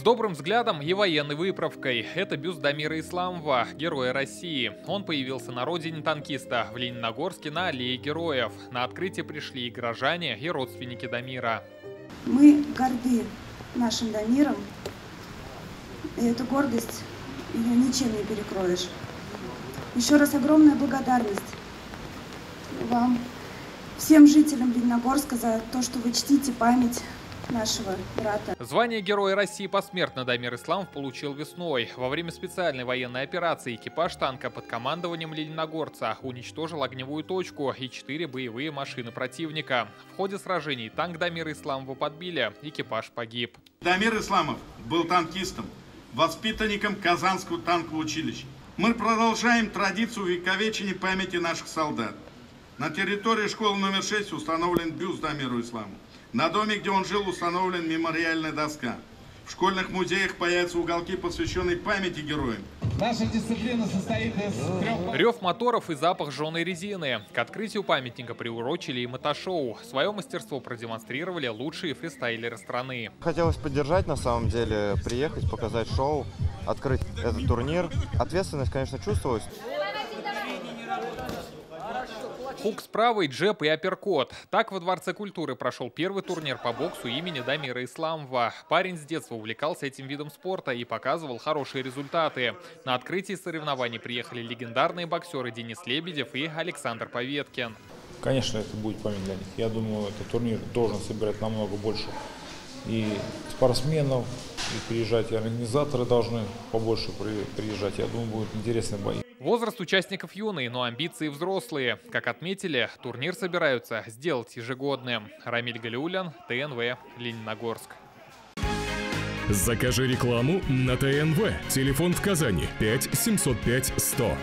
С добрым взглядом и военной выправкой. Это бюст Дамира Исламова, героя России. Он появился на родине танкиста в Лениногорске на Аллее Героев. На открытие пришли и горожане, и родственники Дамира. Мы горды нашим Дамиром, и эту гордость ее ничем не перекроешь. Еще раз огромная благодарность вам, всем жителям Лениногорска, за то, что вы чтите память нашего брата. Звание Героя России посмертно Дамир Исламов получил весной. Во время специальной военной операции экипаж танка под командованием лениногорца уничтожил огневую точку и 4 боевые машины противника. В ходе сражений танк Дамира Исламова подбили, экипаж погиб. Дамир Исламов был танкистом, воспитанником Казанского танкового училища. Мы продолжаем традицию увековечения памяти наших солдат. На территории школы номер 6 установлен бюст Дамиру Исламову. На доме, где он жил, установлена мемориальная доска. В школьных музеях появятся уголки, посвященные памяти героям. Наша дисциплина состоит из 3... Рев моторов и запах жженой резины. К открытию памятника приурочили и мотошоу. Свое мастерство продемонстрировали лучшие фристайлеры страны. Хотелось поддержать, на самом деле, приехать, показать шоу, открыть этот турнир. Ответственность, конечно, чувствовалась. Хук с правой, джеб и апперкот. Так во Дворце культуры прошел первый турнир по боксу имени Дамира Исламова. Парень с детства увлекался этим видом спорта и показывал хорошие результаты. На открытие соревнований приехали легендарные боксеры Денис Лебедев и Александр Поветкин. Конечно, это будет память для них. Я думаю, этот турнир должен собирать намного больше и спортсменов, и приезжать, и организаторы должны побольше приезжать. Я думаю, будут интересные бои. Возраст участников юный, но амбиции взрослые. Как отметили, турнир собираются сделать ежегодным. Рамиль Галиулян, ТНВ, Лениногорск. Закажи рекламу на ТНВ. Телефон в Казани 5 705 100.